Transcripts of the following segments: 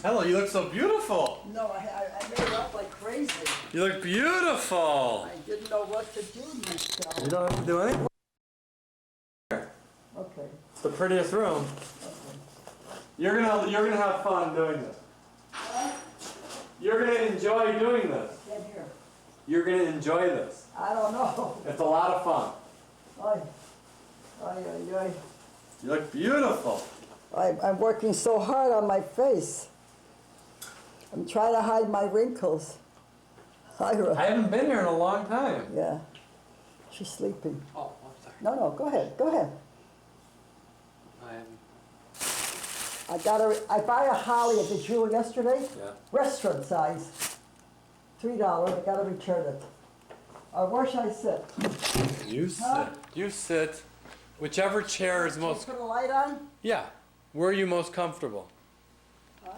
Hello, you look so beautiful. No, I made it up like crazy. You look beautiful. I didn't know what to do myself. You don't have to do anything. Okay. It's the prettiest room. Okay. You're gonna have fun doing this. You're gonna enjoy doing this. Get here. You're gonna enjoy this. I don't know. It's a lot of fun. Ay, ay, ay, ay. You look beautiful. I'm working so hard on my face. I'm trying to hide my wrinkles. Ira. I haven't been here in a long time. Yeah. She's sleeping. Oh, I'm sorry. No, go ahead. Go ahead. I buy a holly at the jewel yesterday. Yeah. Restaurant size. $3. I gotta return it. Where should I sit? You sit. Huh? You sit. Whichever chair is Should I most. put a light on? Yeah. Where are you most comfortable? Huh?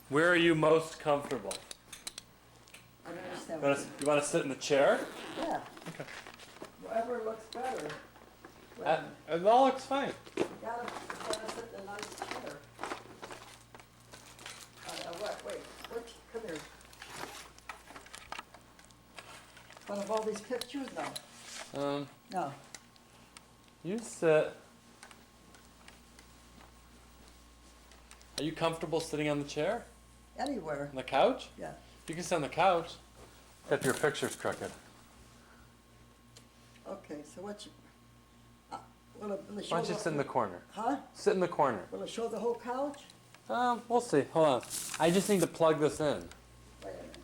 Where are you most comfortable? I don't understand. You want to sit in the chair? Yeah. Okay. Wherever looks better. It all looks fine. You gotta sit in a nice chair. Wait, come here. One of all these pictures? No. No. You sit. Are you comfortable sitting on the chair? Anywhere. On the couch? Yeah. You can sit on the couch. If your picture's crooked. Okay, so what you... will it show Why don't you sit in the corner? Huh? Sit in the corner. Will it show the whole couch? We'll see. Hold on. I just need to plug this in. Wait a minute.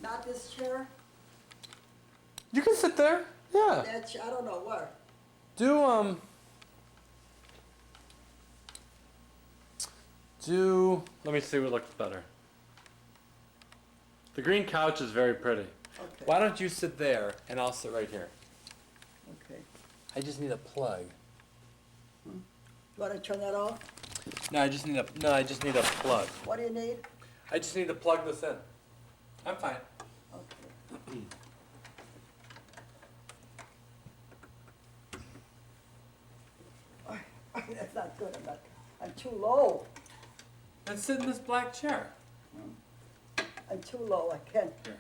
Not this chair? You can sit there. Yeah. That I don't know where. Let me see what looks better. The green couch is very pretty. Okay. Why don't you sit there and I'll sit right here? Okay. I just need a plug. You want to turn that off? No, I just need a plug. What do you need? I just need to plug this in. I'm fine. Okay. That's not good. I'm too low. Then sit in this black chair. I'm too low. I can't. Here.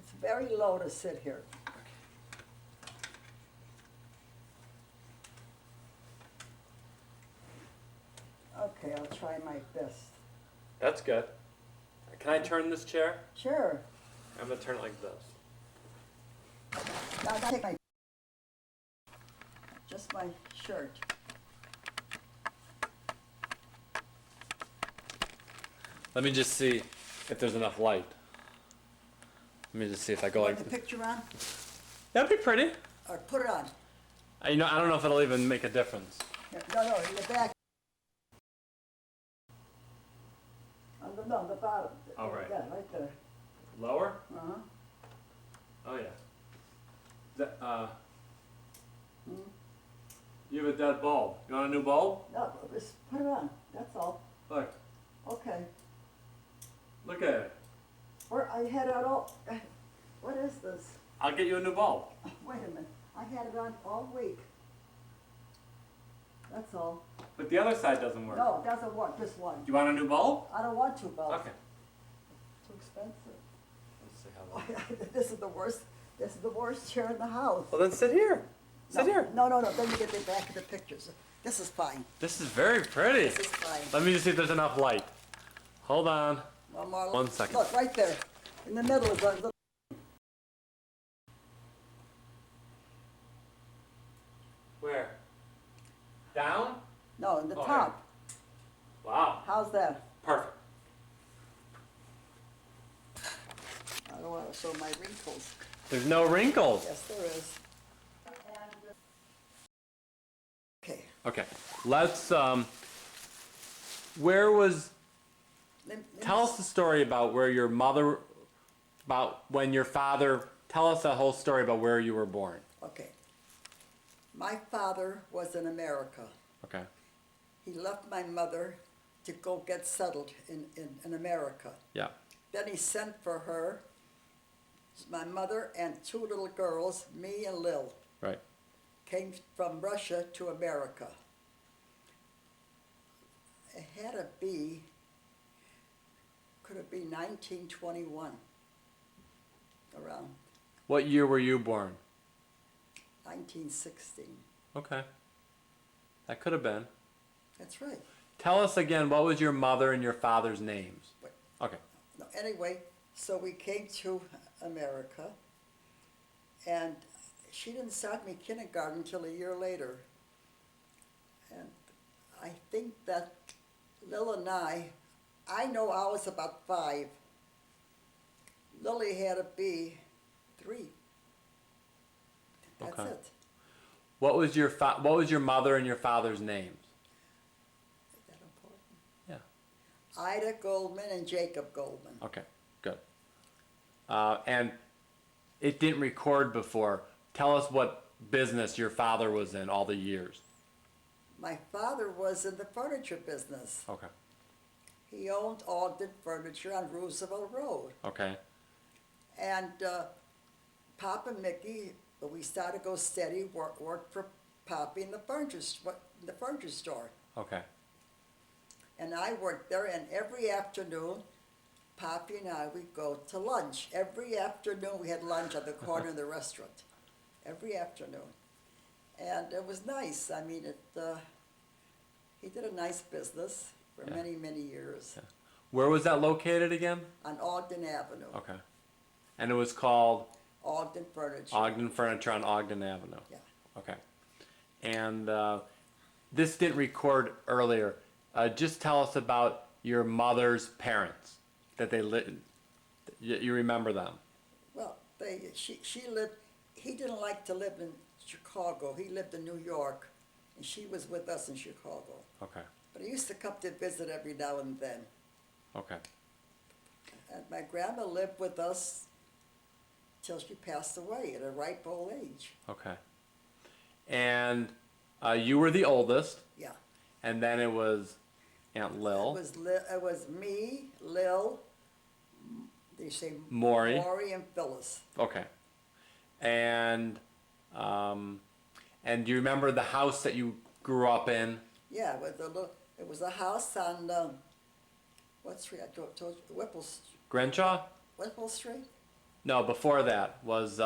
It's very low to sit here. Okay, I'll try my best. That's good. Can I turn this chair? Sure. I'm gonna turn it like this. Now I'll take my just my shirt. Let me just see if there's enough light. Let me just see if I go like Put the this. picture on, That'd be pretty. or put it on. I don't know if it'll even make a difference. No, in the back. On the bottom. All right. Yeah, right there. Lower? Uh-huh. Oh yeah. You have a dead bulb. You want a new bulb? No, just put it on. That's all. Look. Okay. Look at it. Where I had it all. What is this? I'll get you a new bulb. Wait a minute. I had it on all week. That's all. But the other side doesn't work. No, it doesn't work. Just one. Do you want a new bulb? I don't want two bulbs. Okay. Too expensive. Let's see how This is the worst. This is the worst chair in the house. Well then sit here. Sit here. No. Then you get the back of the pictures. This is fine. This is very pretty. This is fine. Let me just see if there's enough light. Hold on. One more. 1 second. Look, right there. In the middle is a little. Where? Down? No, in the Oh, top. Wow. How's that? Perfect. I don't want to show my wrinkles. There's no wrinkles. Yes, there is. Okay. Okay. Let's where was Tell us the story about where your mother, about when your father, tell us the whole story about where you were born. Okay. My father was in America. Okay. He left my mother to go get settled in America. Yeah. Then he sent for her, my mother and two little girls, me and Lil, Right. came from Russia to America. It had to be, could it be 1921, around What year were you born? 1916. Okay. That could have been. That's right. Tell us again, what was your mother and your father's names? But, Okay. no, anyway, so we came to America, and she didn't start me kindergarten until a year later. And I think that Lil and I know I was about 5. Lily had to be 3. That's Okay. it. What was your mother and your father's names? Is that important? Yeah. Ida Goldman and Jacob Goldman. Okay. Good. And it didn't record before. Tell us what business your father was in all the years. My father was in the furniture business. Okay. He owned Ogden Furniture on Roosevelt Road. Okay. And Pop and Mickey, we started to go steady, worked for Poppy in the furniture store. Okay. And I worked there, and every afternoon, Poppy and I would go to lunch. Every afternoon, we had lunch at the corner of the restaurant. Every afternoon. And it was nice. I mean, he did a nice business for Yeah. many, many years Yeah. Where was that located again? on Ogden Avenue. Okay. And it was called Ogden Furniture. Ogden Furniture on Ogden Avenue. Yeah. Okay. And this didn't record earlier. Just tell us about your mother's parents. That they lived. You remember them? Well, she lived. He didn't like to live in Chicago. He lived in New York, and she was with us in Chicago. Okay. But he used to come to visit every now and then. Okay. And my grandma lived with us till she passed away at a ripe old age. Okay. And you were the oldest, Yeah. and then it was Aunt Lil, It was me, Lil, they say Maury. and Phyllis. Okay. And do you remember the house that you grew up in? Yeah, it was a house on what street? I told you, Whipple Grenshaw? Street. No, before that was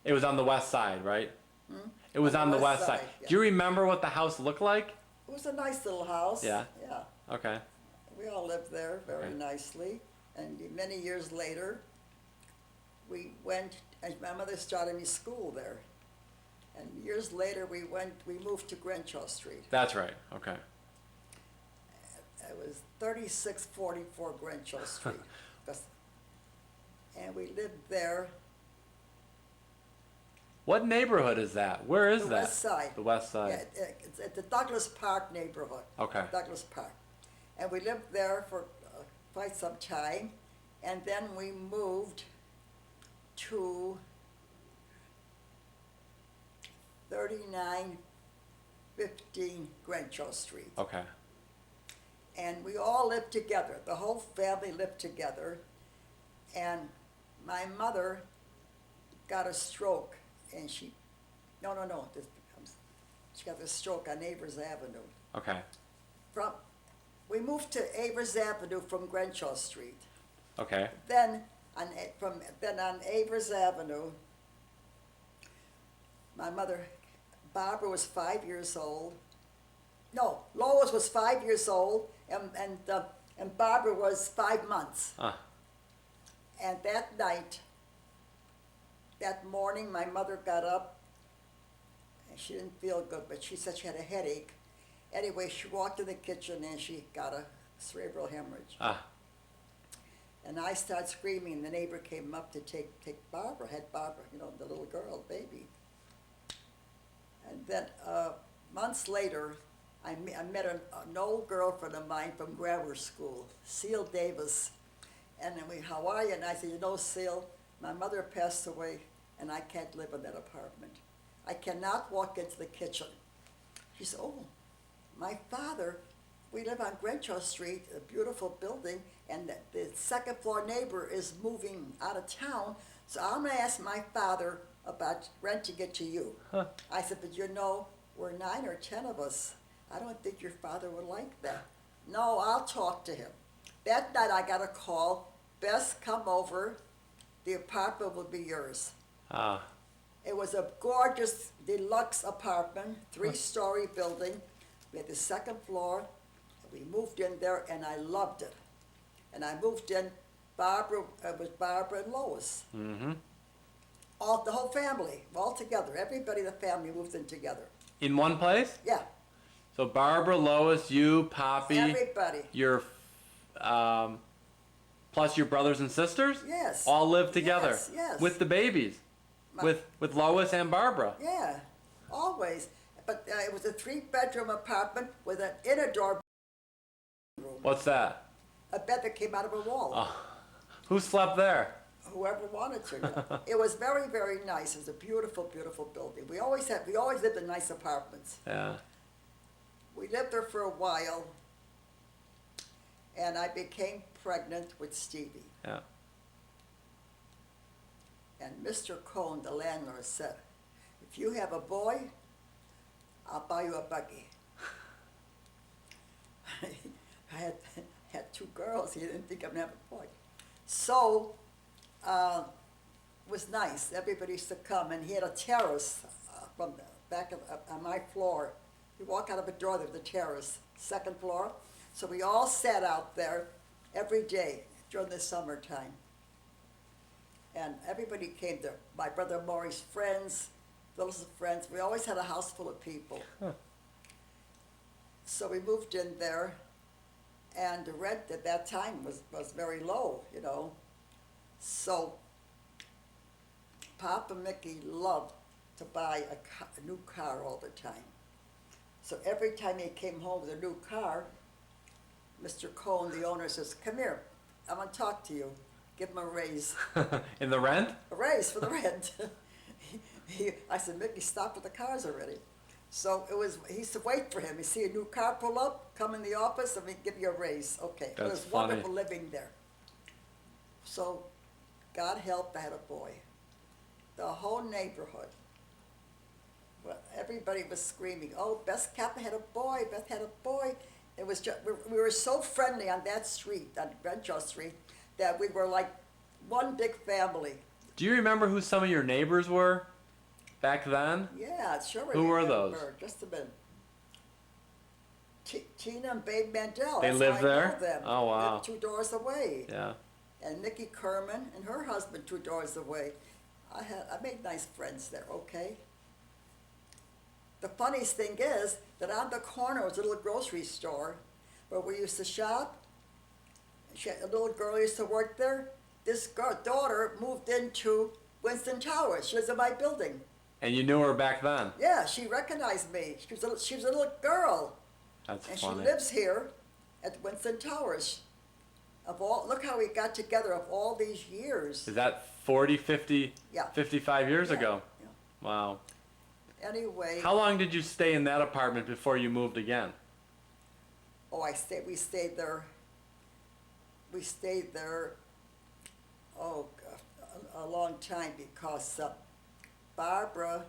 it was on the west side, right? It was on the west side. yeah. Do you remember what the house looked like? It was a nice little house. Yeah. Yeah. Okay. We all lived there very Okay. nicely. And many years later, we went, and my mother started me school there. And years later, we moved to Grenshaw Street. That's right. Okay. It was 3644 Grenshaw Street. And we lived there. What neighborhood is that? Where is The that? west side. The west side. Yeah, it's at the Douglas Park neighborhood. Okay. Douglas Park. And we lived there for quite some time. And then we moved to 3915 Grenshaw Street. Okay. And we all lived together. The whole family lived together. And my mother got a stroke, and she got a stroke on Avers Avenue. Okay. We moved to Avers Avenue from Grenshaw Street. Okay. Then on Avers Avenue, my mother, Barbara, was 5 years old. No, Lois was 5 years old, and Barbara was 5 months. And that morning, my mother got up, and she didn't feel good, but she said she had a headache. Anyway, she walked in the kitchen, and she got a cerebral hemorrhage. And I started screaming. The neighbor came up to take Barbara, had Barbara, the little girl, baby. And then months later, I met an old girlfriend of mine from grammar school, Seal Davis. And then how are you? And I said, you know, Seal, my mother passed away and I can't live in that apartment. I cannot walk into the kitchen. She said, oh, my father, we live on Grancho Street, a beautiful building, and the second floor neighbor is moving out of town, so I'm gonna ask my father about renting it to you. Huh. I said, but you know, we're 9 or 10 of us. I don't think your father would like that. No, I'll talk to him. That night I got a call, Bess, come over, the apartment will be yours. Ah, It was a gorgeous deluxe apartment, 3-story building. We had the second floor. We moved in there and I loved it. And I moved in, it was Barbara and Lois. mm-hmm. The whole family, all together. Everybody in the family moved in together. In one place? Yeah, So Barbara, Lois, you, Poppy, everybody. your, plus your brothers and sisters? Yes. All live together? Yes, yes. With the babies? My- With Lois and Barbara? Yeah, always. But it was a 3-bedroom apartment with an inner door room. What's that? A bed that came out of a wall. Oh, who slept there? Whoever wanted to. It was very, very nice. It was a beautiful, beautiful building. We always lived in nice apartments. Yeah. We lived there for a while, and I became pregnant with Stevie. Yeah. And Mr. Cohn, the landlord, said, if you have a boy, I'll buy you a buggy. I had 2 girls. He didn't think I'm gonna have a boy. So, it was nice. Everybody used to come, and he had a terrace from the back of on my floor. You walk out of a door, there's the terrace, 2nd floor. So we all sat out there every day during the summertime. And everybody came there. My brother Maury's friends, Phyllis's friends. We always had a house full of people. Huh. So we moved in there, and the rent at that time was very low, you know. So Pop and Mickey loved to buy a new car all the time. So every time he came home with a new car, Mr. Cohn, the owner, says, come here, I want to talk to you. Give him a raise. In the rent? A raise for the rent. I said, Mickey, stop with the cars already. So he used to wait for him. You see a new car pull up, come in the office, and we give you a raise. Okay. It That's was funny. wonderful living there. So, God helped, I had a boy. The whole neighborhood, well, everybody was screaming, oh, Bess Kappa had a boy, Beth had a boy. It was just, we were so friendly on that street, on Grancho Street, that we were like one big family. Do you remember who some of your neighbors were back then? Yeah, sure. Who were remember. those? Just a minute. Tina and Babe Mandel. They that's lived how I there? know them. Oh, wow. Lived 2 doors away. Yeah. And Nikki Kerman and her husband 2 doors away. I made nice friends there, okay? The funniest thing is that on the corner was a little grocery store where we used to shop. A little girl used to work there. This daughter moved into Winston Towers. She was in my building. And you knew her back then? Yeah, she recognized me. She was a little girl. That's And funny. she lives here at Winston Towers. Look how we got together of all these years. Is that 40, 50, Yeah. 55 years Yeah, ago? yeah. Wow. Anyway, How long did you stay in that apartment before you moved again? we stayed there. We stayed there, oh, God, a long time because Barbara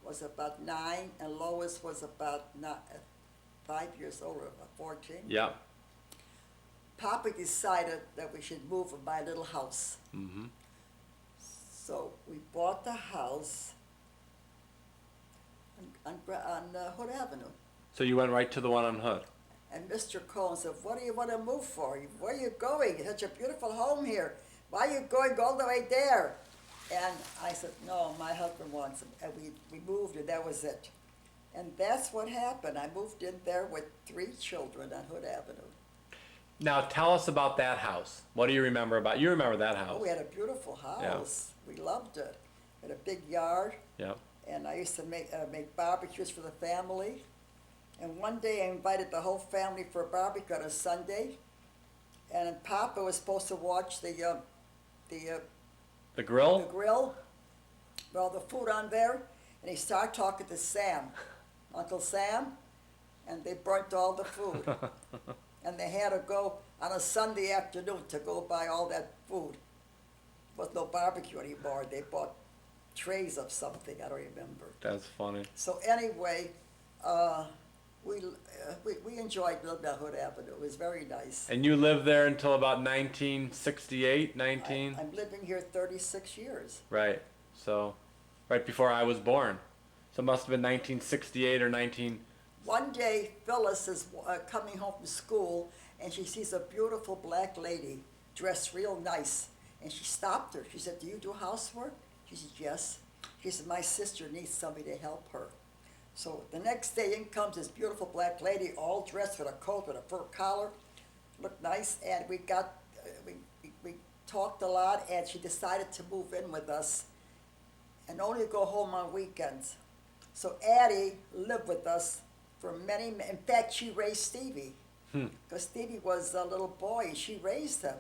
was about 9 and Lois was about 5 years older, about 14. Yeah. Papa decided that we should move and buy a little house. Mm-hmm. So we bought the house on Hood Avenue. So you went right to the one on Hood? And Mr. Cohn said, what do you want to move for? Where are you going? You have such a beautiful home here. Why are you going all the way there? And I said, no, my husband wants it. And we moved and that was it. And that's what happened. I moved in there with 3 children on Hood Avenue. Now tell us about that house. What do you remember about? You remember that house? Oh, we had a beautiful house. We loved it. We had a big yard. Yeah. And I used to make barbecues for the family. And one day I invited the whole family for a barbecue on a Sunday, and Papa was supposed to watch the The grill? grill, with all the food on there, and he started talking to Sam, Uncle Sam, and they burnt all the food. And they had to go on a Sunday afternoon to go buy all that food. There was no barbecue anymore. They bought trays of something, I don't remember. That's funny. So anyway, we enjoyed living on Hood Avenue. It was very nice. And you lived there until about 1968, 19? I'm living here 36 years. Right. So, right before I was born. So it must have been 1968 or 19... One day, Phyllis is coming home from school, and she sees a beautiful black lady dressed real nice. And she stopped her. She said, "Do you do housework?" She said, "Yes." She said, "My sister needs somebody to help her." So the next day in comes this beautiful black lady, all dressed with a coat with a fur collar, looked nice, and we talked a lot, and she decided to move in with us and only go home on weekends. So Addie lived with us for many, in fact, she raised Stevie, because Stevie was a little boy, and she raised him.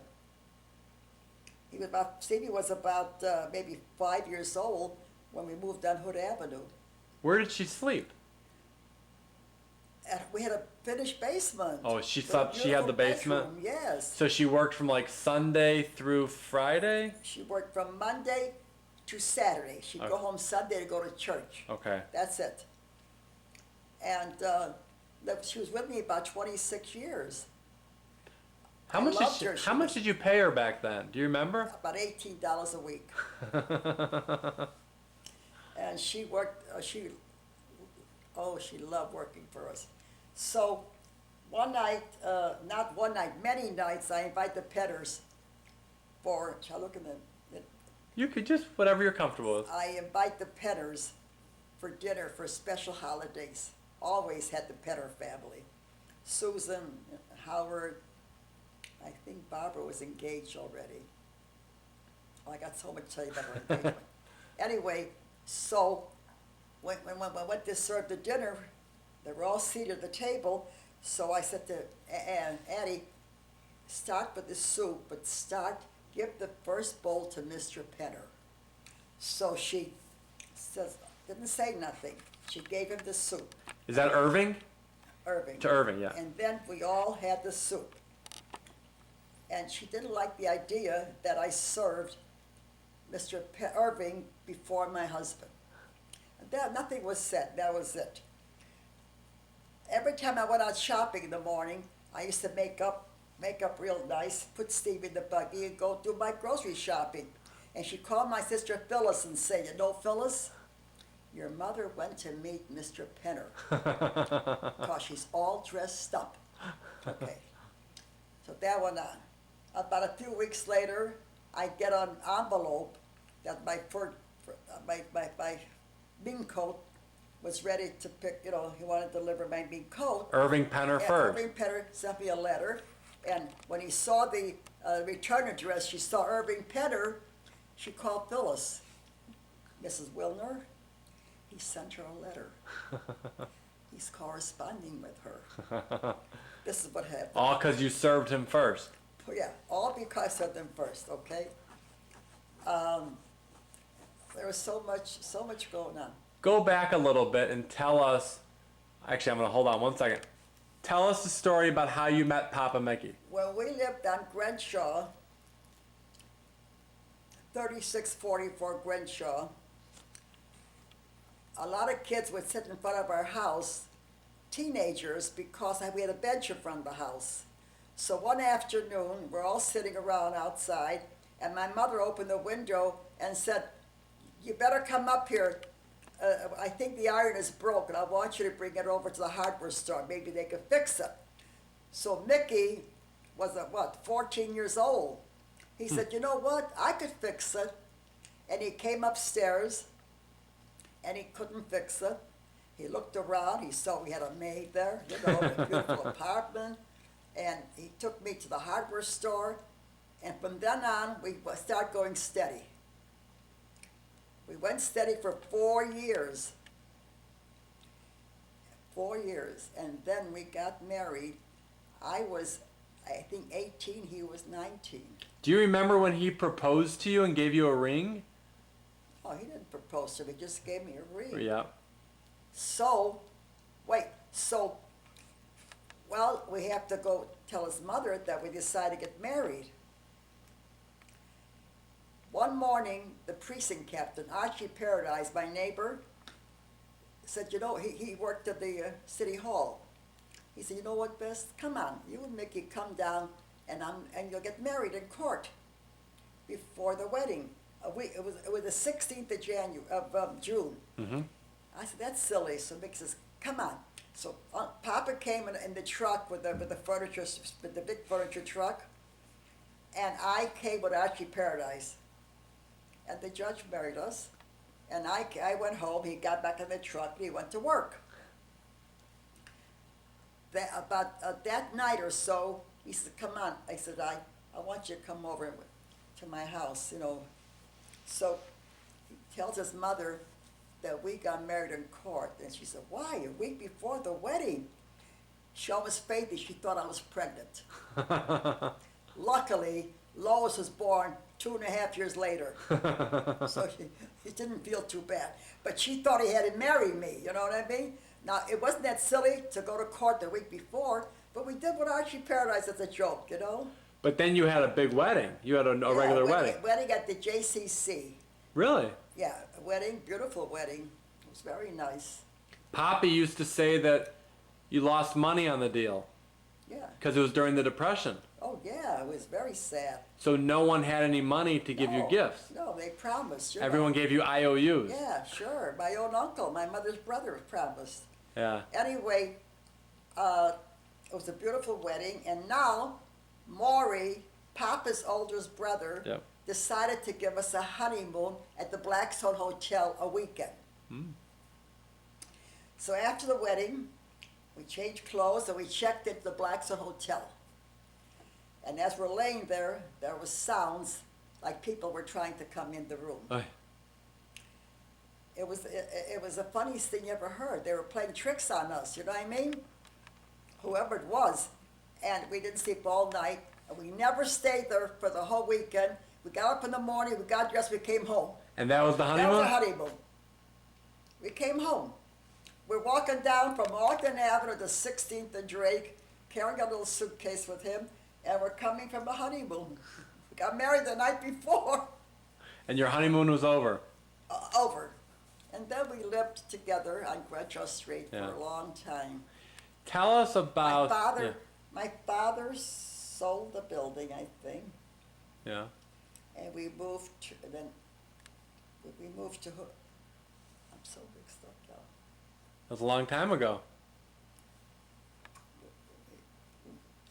Stevie was about maybe 5 years old when we moved on Hood Avenue. Where did she sleep? And we had a finished basement. Oh, she with a slept, she had the beautiful basement? bedroom, yes. So she worked from like Sunday through Friday? She worked from Monday to Saturday. She'd go home Sunday to go to church. Okay. That's it. And she was with me about 26 years. How I much loved did her. how much did you pay her back then? Do you remember? About $18 a week. And she worked, she loved working for us. So one night, not one night, many nights, I invite the Petters for, shall I look in the You could just, whatever you're comfortable with. I invite the Petters for dinner for special holidays. Always had the Petter family. Susan, Howard, I think Barbara was engaged already. Oh, I got so much to tell you about her engagement. Anyway, so when I went to serve the dinner, they were all seated at the table, so I said to Addie, start with the soup, but give the first bowl to Mr. Penner. So she didn't say nothing. She gave him the soup. Is that Irving? Irving. To Irving, yeah. And then we all had the soup. And she didn't like the idea that I served Mr. Irving before my husband. Nothing was said. That was it. Every time I went out shopping in the morning, I used to make up real nice, put Steve in the buggy, and go do my grocery shopping. And she called my sister Phyllis and said, "You know, Phyllis, your mother went to meet Mr. Penner because she's all dressed up." Okay. So that went on. About a few weeks later, I get an envelope that my mink coat was ready to pick, he wanted to deliver my mink coat. Irving Penner And first. Irving Penner sent me a letter, and when he saw the return address, she saw Irving Penner, she called Phyllis. "Mrs. Wilner, he sent her a letter. He's corresponding with her." This is what happened. All because you served him first. Yeah, all because of them first, okay? There was so much going on. Go back a little bit and tell us, actually I'm going to hold on one second. Tell us the story about how you met Papa Mickey. When we lived on Crenshaw, 3644 Crenshaw, a lot of kids would sit in front of our house, teenagers, because we had a bench in front of the house. So one afternoon, we're all sitting around outside, and my mother opened the window and said, "You better come up here. I think the iron is broken. I want you to bring it over to the hardware store. Maybe they could fix it." So Mickey was, 14 years old. He said, "You know what? I could fix it." And he came upstairs, and he couldn't fix it. He looked around. He saw we had a maid there, a beautiful apartment. And he took me to the hardware store. And from then on, we started going steady. We went steady for 4 years. 4 years. And then we got married. I was, I think, 18, he was 19. Do you remember when he proposed to you and gave you a ring? Oh, he didn't propose to me, he just gave me a ring. Yeah. So, well, we have to go tell his mother that we decided to get married. One morning, the precinct captain, Archie Paradise, my neighbor, said, you know, he worked at the city hall. He said, you know what, Bess, come on, you and Mickey come down and you'll get married in court before the wedding. It was the 16th of June. Mm-hmm. I said, that's silly. So Mick says, come on. So Papa came in the truck with the furniture, with the big furniture truck, and I came with Archie Paradise. And the judge married us, and I went home. He got back in the truck, and he went to work. About that night or so, he said, come on. I said, I want you to come over to my house, you know. So he tells his mother that we got married in court. And she said, why? A week before the wedding. She almost fainted. She thought I was pregnant. Luckily, Lois was born 2.5 years later. So she didn't feel too bad. But she thought he had to marry me, you know what I mean? Now, it wasn't that silly to go to court the week before, but we did with Archie Paradise as a joke, you know? But then you had a big wedding. You had a regular wedding. Wedding at the JCC. Really? Yeah, a wedding, beautiful wedding. It was very nice. Poppy used to say that you lost money on the deal Yeah. because it was during the Depression. Oh, yeah, it was very sad. So no one had any money to give you No, gifts. No, they promised. Everyone gave you IOUs. Yeah, sure. My own uncle, my mother's brother, promised. Yeah. Anyway, it was a beautiful wedding, and now Maury, Papa's oldest brother, Yep. decided to give us a honeymoon at the Blackstone Hotel a weekend. So after the wedding, we changed clothes and we checked into the Blackstone Hotel. And as we're laying there, there was sounds like people were trying to come in the room. Oy. It was the funniest thing you ever heard. They were playing tricks on us, you know what I mean? Whoever it was. And we didn't sleep all night, and we never stayed there for the whole weekend. We got up in the morning, we got dressed, we came home. And that was the That honeymoon? was the honeymoon. We came home. We're walking down from Ogden Avenue to 16th and Drake, carrying a little suitcase with him, and we're coming from a honeymoon. We got married the night before. And your honeymoon was over. Over. And then we lived together on Gretchen Street Yeah. for a long time. Tell us about... My father sold the building, I think, Yeah. and we moved to, then we moved to, I'm so mixed up now. That was a long time ago.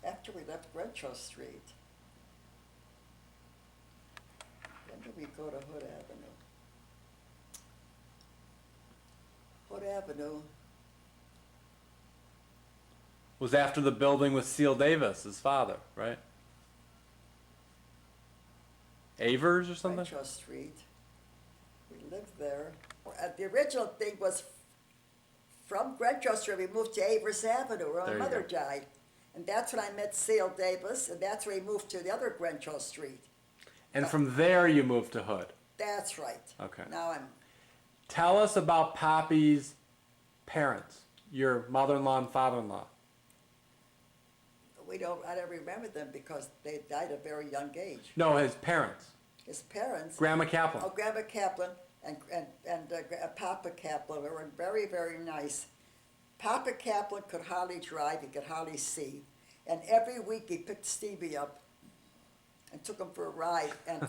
After we left Gretchen Street, when did we go to Hood Avenue? Hood Avenue, Was after the building with Seal Davis, his father, right? Avers or something? Gretchen Street. We lived there. The original thing was from Gretchen Street, we moved to Avers Avenue, where There my you mother go. died. And that's when I met Seal Davis, and that's where we moved to the other Gretchen Street. And from there you moved to Hood. That's right. Okay. Now I'm, Tell us about Poppy's parents, your mother-in-law and father-in-law. I don't remember them because they died at a very young age. No, his parents. His parents, Grandma Kaplan. oh, Grandma Kaplan and Papa Kaplan were very, very nice. Papa Kaplan could hardly drive, he could hardly see. And every week he picked Stevie up and took him for a ride, and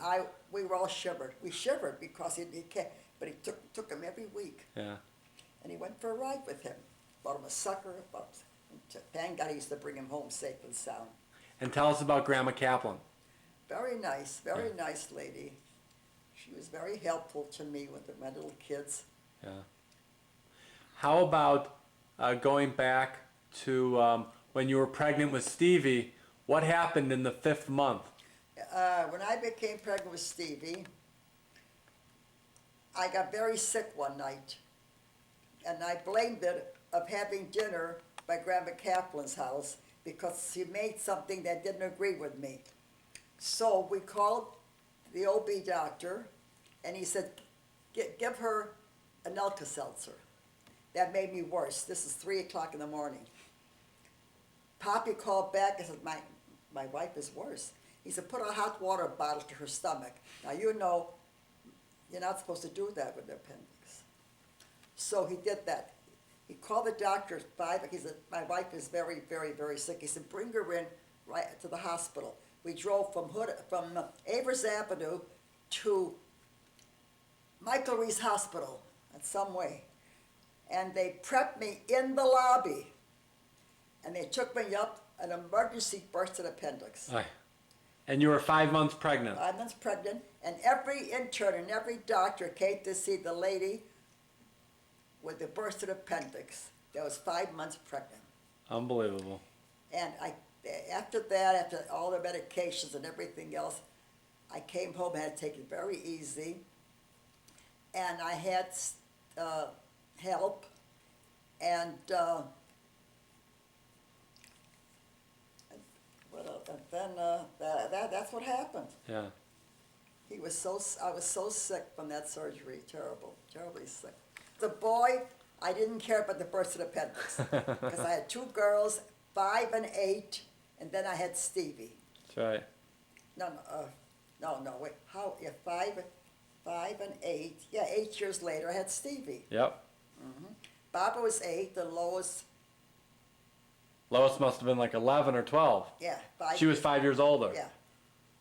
we were all shivered. We shivered because he can't, but he took him every week. Yeah. And he went for a ride with him. Bought him a sucker, thank God he used to bring him home safe and sound. And tell us about Grandma Kaplan. Very nice lady. She was very helpful to me with my little kids. Yeah. How about going back to when you were pregnant with Stevie? What happened in the 5th month? When I became pregnant with Stevie, I got very sick one night, and I blamed it of having dinner by Grandma Kaplan's house because she made something that didn't agree with me. So we called the OB doctor, and he said, give her an Alka-Seltzer. That made me worse. This is 3 o'clock in the morning. Poppy called back and said, my wife is worse. He said, put a hot water bottle to her stomach. Now, you know, you're not supposed to do that with the appendix. So he did that. He called the doctor at 5. He said, my wife is very, very, very sick. He said, bring her in right to the hospital. We drove from Avers Avenue to Michael Reese Hospital in some way. And they prepped me in the lobby. And they took me up an emergency bursted appendix. Aye. And you were 5 months pregnant. 5 months pregnant, and every intern and every doctor came to see the lady with the bursted appendix that was 5 months pregnant. Unbelievable. And after that, after all the medications and everything else, I came home and had to take it very easy. And I had help, and that's what happened. Yeah. I was so sick from that surgery, terribly sick. The boy, I didn't care about the bursted appendix because I had 2 girls, 5 and 8, and then I had Stevie. That's right. No, wait, how, yeah, 5 and 8, yeah, 8 years later I had Stevie. Yep. Barbara was 8, the Lois, Lois must have been like 11 or 12. yeah, 5. She was 5 years older. Yeah,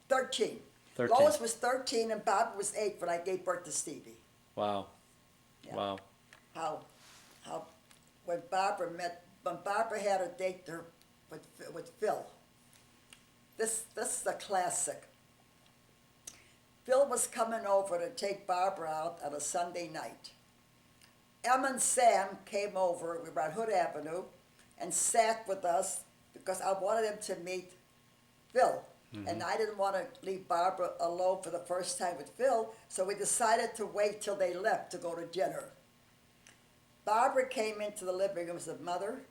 13. 13. Lois was 13 and Barbara was 8 when I gave birth to Stevie. Wow. Yeah. Wow. How when Barbara had a date there with Phil. This is a classic. Phil was coming over to take Barbara out on a Sunday night. Em and Sam came over, we were on Hood Avenue, and sat with us because I wanted them to meet Phil. And I didn't want to leave Barbara alone for the first time with Phil, so we decided to wait till they left to go to dinner. Barbara came into the living room and said, Mother,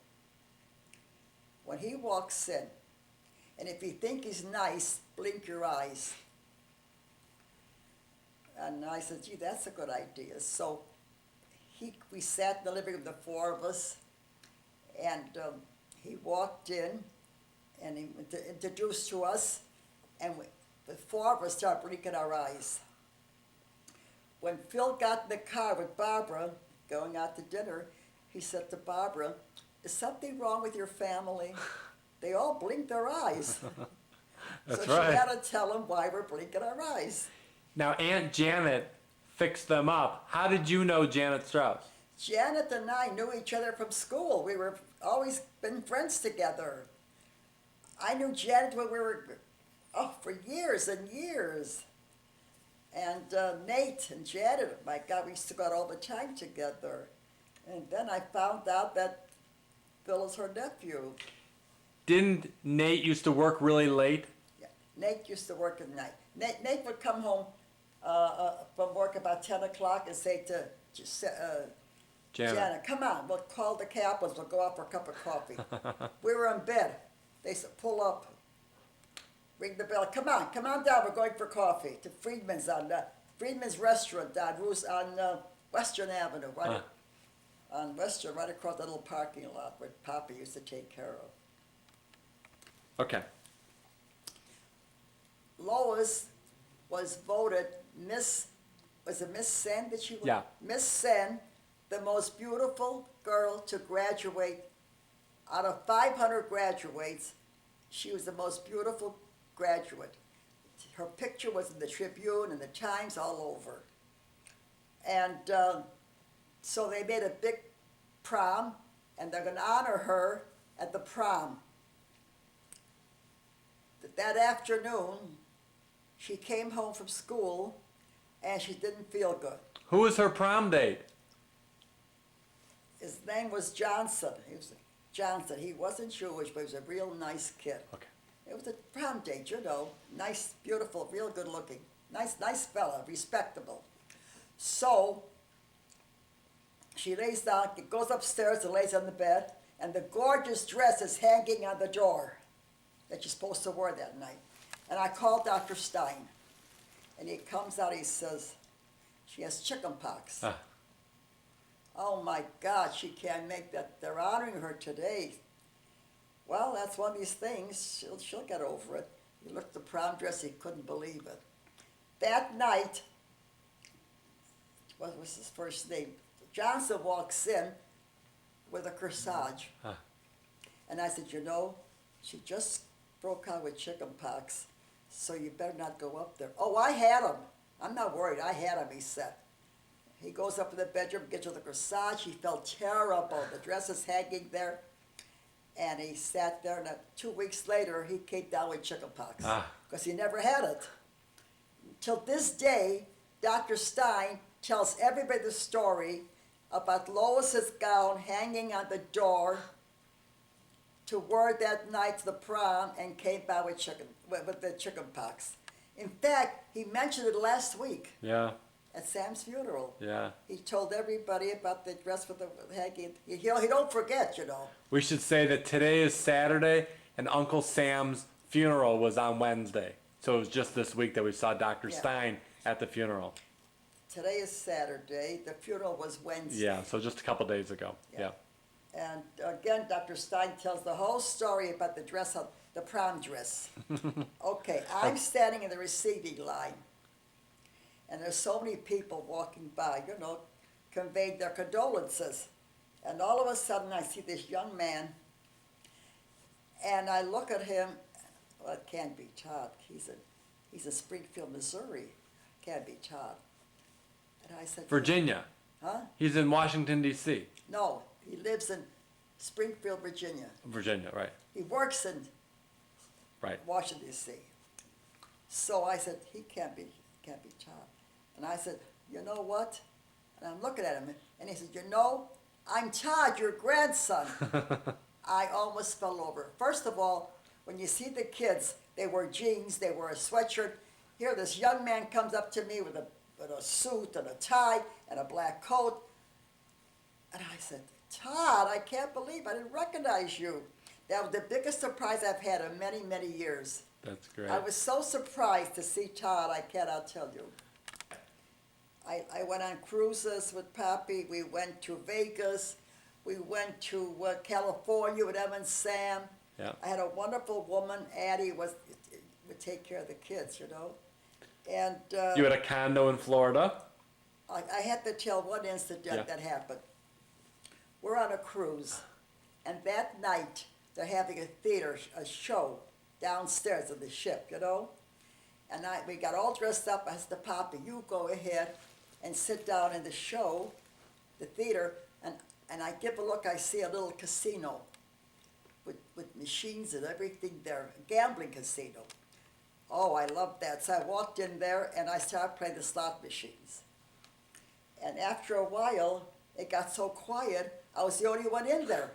when he walks in, and if you think he's nice, blink your eyes. And I said, gee, that's a good idea. So we sat in the living room, the 4 of us, and he walked in, and he introduced to us, and the 4 of us started blinking our eyes. When Phil got in the car with Barbara, going out to dinner, he said to Barbara, is something wrong with your family? They all blinked their eyes. That's so right. she had to tell him why we're blinking our eyes. Now, Aunt Janet fixed them up. How did you know Janet Strauss? Janet and I knew each other from school. We were always been friends together. I knew Janet when we were, for years and years. And Nate and Janet, my God, we used to go out all the time together. And then I found out that Phil is her nephew. Didn't Nate used to work really late? Yeah. Nate used to work at night. Nate would come home from work about 10 o'clock and say to Janet, come on, we'll call the Kaplans, we'll go out for a cup of coffee. We were in bed. They said, pull up, ring the bell, come on down, we're going for coffee to Friedman's restaurant on Western Avenue, on Western, right across that little parking lot where Papa used to take care of. Okay. Lois was voted Miss Sen that she was? Yeah. Miss Sen, the most beautiful girl to graduate. Out of 500 graduates, she was the most beautiful graduate. Her picture was in the Tribune and the Times all over. And so they made a big prom, and they're going to honor her at the prom. That afternoon, she came home from school, and she didn't feel good. Who was her prom date? His name was Johnson. Johnson. He wasn't Jewish, but he was a real nice kid. Okay. It was a prom date, you know. Nice, beautiful, real good looking. Nice fella, respectable. So, She lays down, goes upstairs and lays on the bed, and the gorgeous dress is hanging on the door that she's supposed to wear that night. And I called Dr. Stein, and he comes out, he says, she has chicken pox. Ah. Oh my God, she can't make that. They're honoring her today. Well, that's one of these things. She'll get over it. He looked at the prom dress, he couldn't believe it. That night, what was his first name? Johnson walks in with a corsage. Huh. And I said, you know, she just broke out with chicken pox, so you better not go up there. Oh, I had him. I'm not worried. I had him, he said. He goes up in the bedroom, gets her the corsage. He felt terrible. The dress is hanging there. And he sat there, and 2 weeks later, he came down with chicken pox because he never had it. Till this day, Dr. Stein tells everybody the story about Lois's gown hanging on the door to wear that night to the prom, and came back with the chicken pox. In fact, he mentioned it last week Yeah. at Sam's funeral. Yeah. He told everybody about the dress with the hanging. He don't forget, you know. We should say that today is Saturday, and Uncle Sam's funeral was on Wednesday. So it was just this week that we saw Dr. Yeah. Stein at the funeral. Today is Saturday. The funeral was Wednesday. Yeah, so just a couple days ago. Yeah. And again, Dr. Stein tells the whole story about the dress, the prom dress. Okay, I'm standing in the receiving line, and there's so many people walking by, you know, conveying their condolences. And all of a sudden, I see this young man, and I look at him. Well, it can't be Todd. He's in Springfield, Missouri. Can't be Todd. And I said, Virginia. huh? He's in Washington, D.C. No, he lives in Springfield, Virginia. Virginia, right. He works in Right. Washington, D.C. So I said, he can't be Todd. And I said, you know what? And I'm looking at him, and he said, you know, I'm Todd, your grandson. I almost fell over. First of all, when you see the kids, they wear jeans, they wear a sweatshirt. Here, this young man comes up to me with a suit and a tie and a black coat. And I said, Todd, I can't believe I didn't recognize you. That was the biggest surprise I've had in many, many years. That's great. I was so surprised to see Todd, I cannot tell you. I went on cruises with Pappy. We went to Vegas. We went to California with Em and Sam. Yeah. I had a wonderful woman, Addie, would take care of the kids, you know. And You had a condo in Florida? I had to tell one incident Yeah. that happened. We're on a cruise, and that night they're having a theater, a show downstairs of the ship, you know. And we got all dressed up. I said to Papa, you go ahead and sit down in the show, the theater, and I give a look, I see a little casino with machines and everything there, a gambling casino. Oh, I loved that. So I walked in there and I started playing the slot machines. And after a while, it got so quiet, I was the only one in there.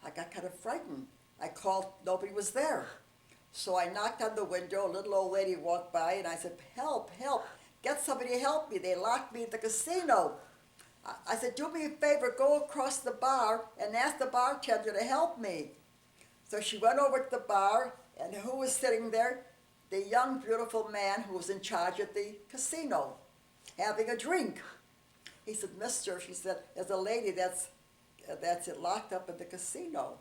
I got kind of frightened. I called, nobody was there. So I knocked on the window, a little old lady walked by, and I said, help, help, get somebody to help me. They locked me in the casino. I said, do me a favor, go across the bar and ask the bartender to help me. So she went over to the bar, and who was sitting there? The young, beautiful man who was in charge of the casino, having a drink. He said, mister, she said, there's a lady that's locked up in the casino.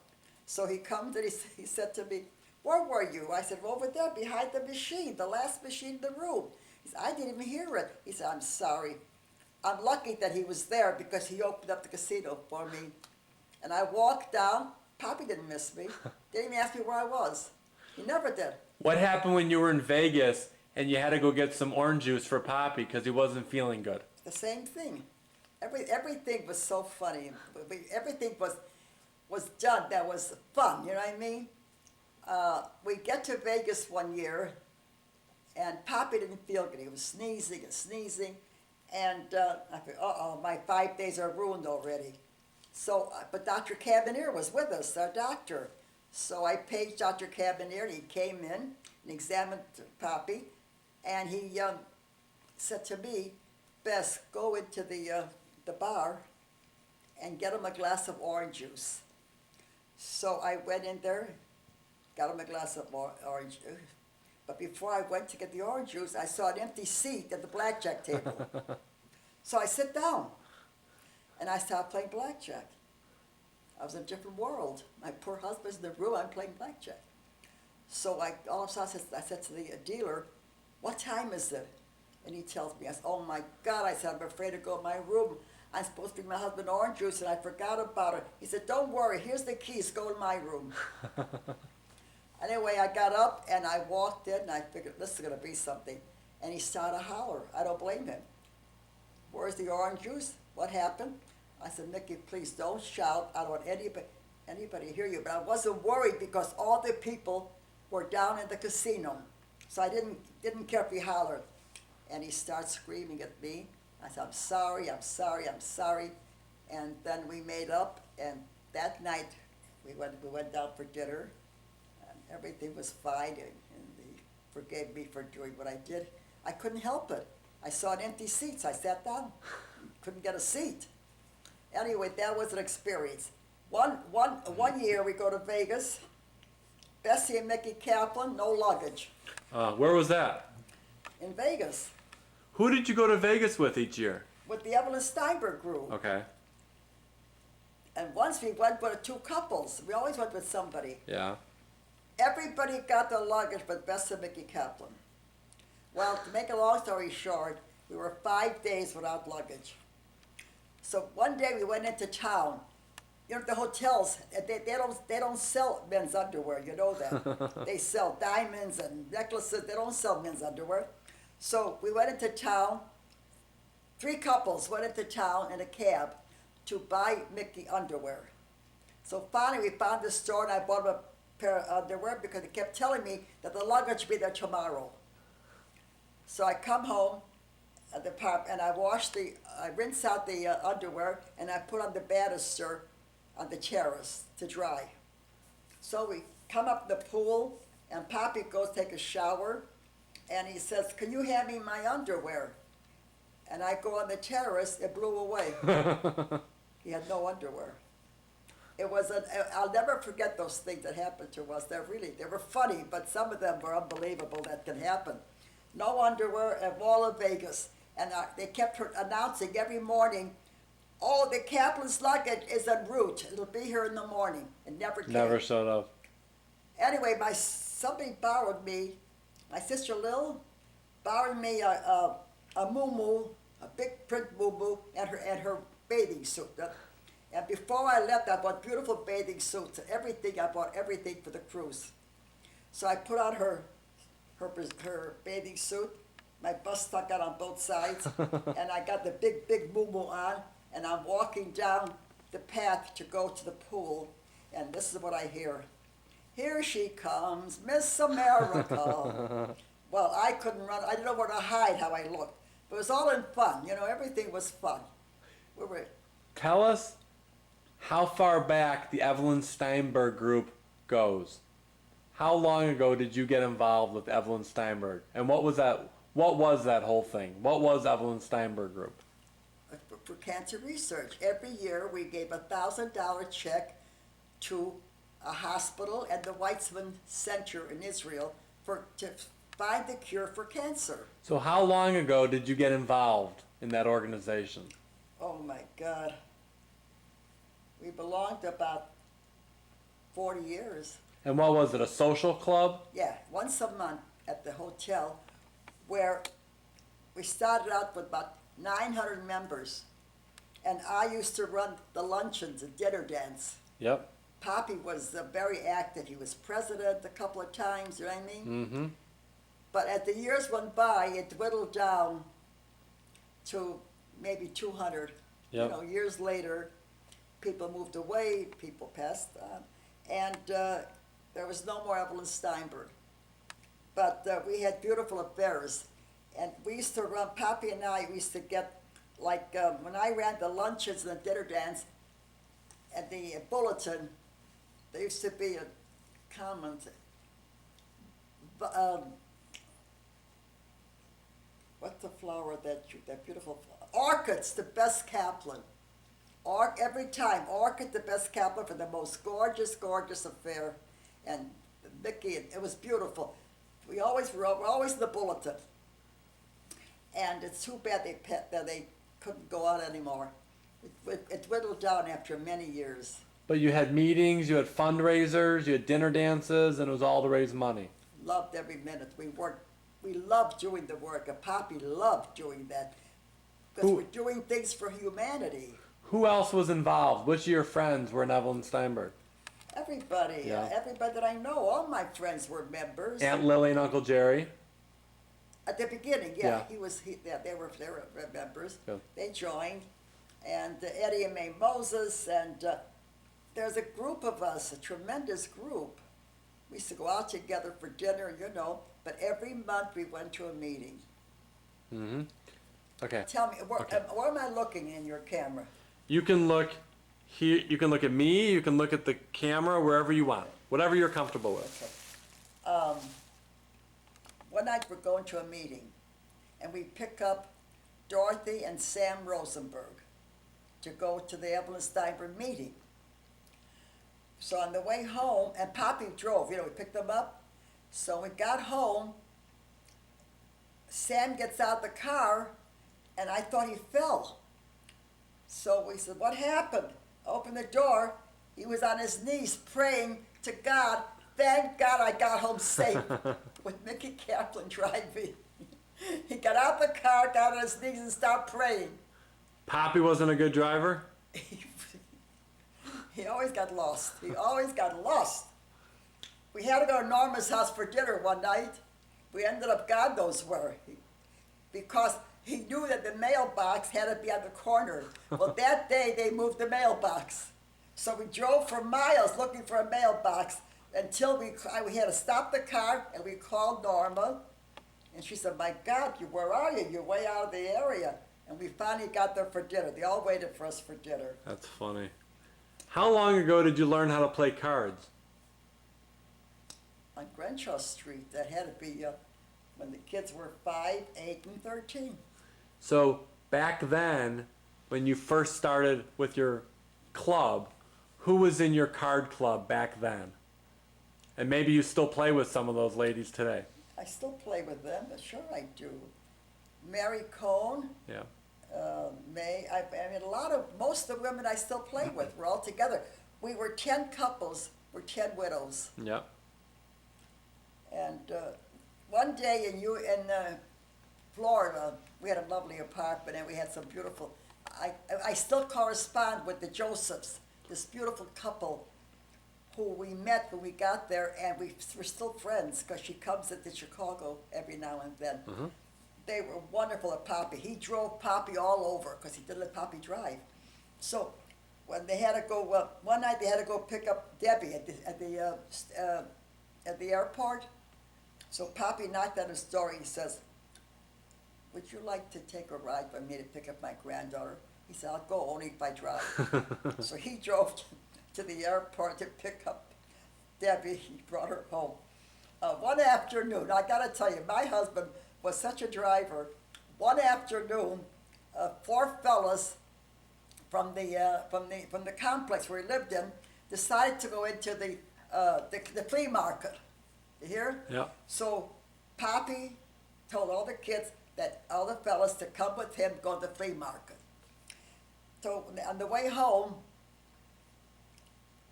So he comes and he said to me, where were you? I said, over there behind the machine, the last machine in the room. He said, I didn't even hear it. He said, I'm sorry. I'm lucky that he was there because he opened up the casino for me. And I walked down. Poppy didn't miss me. Didn't even ask me where I was. He never did. What happened when you were in Vegas and you had to go get some orange juice for Poppy because he wasn't feeling good? The same thing. Everything was so funny. Everything was done that was fun, you know what I mean? We get to Vegas one year, and Poppy didn't feel good. He was sneezing and sneezing, and I thought, uh-oh, my 5 days are ruined already. So, but Dr. Cabanere was with us, our doctor. So I paged Dr. Cabanere, and he came in and examined Poppy, and he said to me, Bess, go into the the bar and get him a glass of orange juice. So I went in there, got him a glass of orange juice. But before I went to get the orange juice, I saw an empty seat at the blackjack table. So I sit down and I start playing blackjack. I was in a different world. My poor husband's in the room, I'm playing blackjack. So all of a sudden I said to the dealer, "What time is it?" And he tells me, I said, "Oh my God," I said, "I'm afraid to go in my room. I'm supposed to bring my husband orange juice and I forgot about it." He said, "Don't worry, here's the keys, go in my room." Anyway, I got up and I walked in and I figured this is gonna be something. And he started to holler. I don't blame him. "Where's the orange juice? What happened?" I said, "Mickey, please don't shout. I don't want anybody to hear you." But I wasn't worried because all the people were down in the casino. So I didn't care if he hollered. And he starts screaming at me. I said, "I'm sorry, I'm sorry, I'm sorry." And then we made up, and that night we went down for dinner, and everything was fine, and he forgave me for doing what I did. I couldn't help it. I saw an empty seat, so I sat down. Couldn't get a seat. Anyway, that was an experience. One year we go to Vegas. Bessie and Mickey Kaplan, no luggage. Where was that? In Vegas, Who did you go to Vegas with each year? with the Evelyn Steinberg group. Okay. And once we went with two couples. We always went with somebody. Yeah. Everybody got their luggage but Bessie and Mickey Kaplan. Well, to make a long story short, we were 5 days without luggage. So one day we went into town. You know, the hotels, they don't sell men's underwear, you know that. They sell diamonds and necklaces, they don't sell men's underwear. So we went into town, 3 couples went into town in a cab to buy Mickey underwear. So finally we found this store and I bought him a pair of underwear because he kept telling me that the luggage would be there tomorrow. So I come home at the pub and I rinse out the underwear and I put on the banister on the terrace to dry. So we come up the pool and Poppy goes take a shower and he says, "Can you hand me my underwear?" And I go on the terrace, it blew away. He had no underwear. It was I'll never forget those things that happened to us. They were funny, but some of them were unbelievable that can happen. No underwear at all of Vegas. And they kept announcing every morning, "Oh, the Kaplan's luggage is en route. It'll be here in the morning." It never came. Never showed up. Anyway, somebody borrowed me, my sister Lil borrowed me a muumuu, a big print muumuu, and her bathing suit. And before I left, I bought beautiful bathing suits and everything. I bought everything for the cruise. So I put on her bathing suit. My bust stuck out on both sides, and I got the big muumuu on, and I'm walking down the path to go to the pool, and this is what I hear. "Here she comes, Miss America." Well, I couldn't run. I didn't know where to hide how I looked. But it was all in fun. You know, everything was fun. We were. Tell us how far back the Evelyn Steinberg group goes. How long ago did you get involved with Evelyn Steinberg? And what was that whole thing? What was Evelyn Steinberg group? For cancer research. Every year we gave a $1,000 check to a hospital and the Weizmann Center in Israel to find the cure for cancer. So how long ago did you get involved in that organization? Oh my God. We belonged about 40 years. And what was it, a social club? Yeah, once a month at the hotel, where we started out with about 900 members. And I used to run the luncheons and dinner dance. Yep. Poppy was very active. He was president a couple of times, you know what I mean? Mm-hmm. But as the years went by, it dwindled down to maybe 200. Yep. You know, years later, people moved away, people passed on, and there was no more Evelyn Steinberg. But we had beautiful affairs, and we used to run, Poppy and I, we used to get, like, when I ran the luncheons and the dinner dance, at the bulletin, there used to be a comment, what What's the flower that beautiful orchid's the best Kaplan. Every time, orchid the best Kaplan for the most gorgeous, gorgeous affair. And Mickey, it was beautiful. We're always in the bulletin. And it's too bad that they couldn't go out anymore. It dwindled down after many years. But you had meetings, you had fundraisers, you had dinner dances, and it was all to raise money. Loved every minute. We loved doing the work, and Poppy loved doing that. Because we're doing things for humanity. Who else was involved? Which of your friends were in Evelyn Steinberg? Everybody, Yeah. everybody that I know, all my friends were members. Aunt Lily and Uncle Jerry? At the beginning, Yeah. they were members. Good. They joined, and Eddie and May Moses, and there's a group of us, a tremendous group. We used to go out together for dinner, but every month we went to a meeting. Mm-hmm. Okay. Tell me, where am I looking in your camera? You can look here, you can look at me, you can look at the camera, wherever you want. Whatever you're comfortable with. Okay. One night we're going to a meeting, and we pick up Dorothy and Sam Rosenberg to go to the Evelyn Steinberg meeting. So on the way home, and Poppy drove, we picked them up. So we got home, Sam gets out the car, and I thought he fell. So we said, what happened? Opened the door, he was on his knees praying to God. Thank God I got home safe with Mickey Kaplan driving. He got out the car, got on his knees and started praying. Poppy wasn't a good driver? He always got lost. He always got lost. We had to go to Norma's house for dinner one night. We ended up God knows where. Because he knew that the mailbox had to be on the corner. Well, that day they moved the mailbox. So we drove for miles looking for a mailbox until we had to stop the car, and we called Norma. And she said, my God, where are you? You're way out of the area. And we finally got there for dinner. They all waited for us for dinner. That's funny. How long ago did you learn how to play cards? On Crenshaw Street, that had to be when the kids were 5, 8, and 13. So back then, when you first started with your club, who was in your card club back then? And maybe you still play with some of those ladies today. I still play with them, but sure I do. Mary Cohn, Yeah. most of the women I still play with, we're all together. We were 10 couples, we're 10 widows. Yeah. And one day in Florida, we had a lovely apartment, and we had some beautiful, I still correspond with the Josephs, this beautiful couple who we met when we got there, and we're still friends because she comes into Chicago every now and then. Mm-hmm. They were wonderful at Poppy. He drove Poppy all over because he didn't let Poppy drive. So when they had to go, one night they had to go pick up Debbie at the airport. So Poppy knocked on his door. He says, would you like to take a ride with me to pick up my granddaughter? He said, I'll go only if I drive. So he drove to the airport to pick up Debbie. He brought her home. One afternoon, I got to tell you, my husband was such a driver. One afternoon, 4 fellas from the complex where he lived in decided to go into the flea market. You hear? Yeah. So Poppy told all the kids that all the fellas to come with him go to the flea market. So on the way home,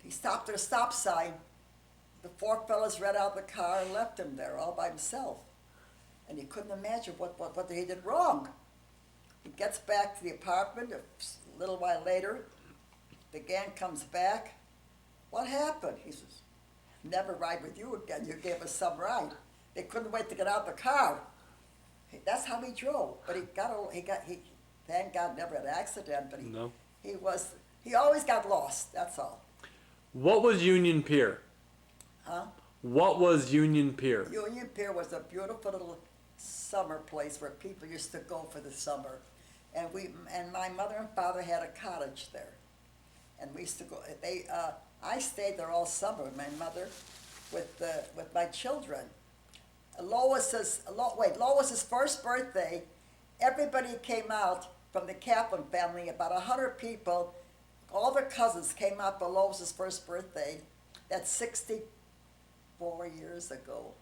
he stopped at a stop sign. The 4 fellas ran out of the car and left him there all by himself. And he couldn't imagine what he did wrong. He gets back to the apartment a little while later. The gang comes back. What happened? He says, never ride with you again. You gave us some ride. They couldn't wait to get out the car. That's how he drove. But he thank God never had an accident, but he always got lost, that's all. What was Union Pier? Huh? What was Union Pier? Union Pier was a beautiful little summer place where people used to go for the summer. And my mother and father had a cottage there. And we used to go, I stayed there all summer with my mother, with my children. Lois's first birthday, everybody came out from the Kaplan family, about 100 people. All their cousins came out for Lois's first birthday. That's 64 years ago.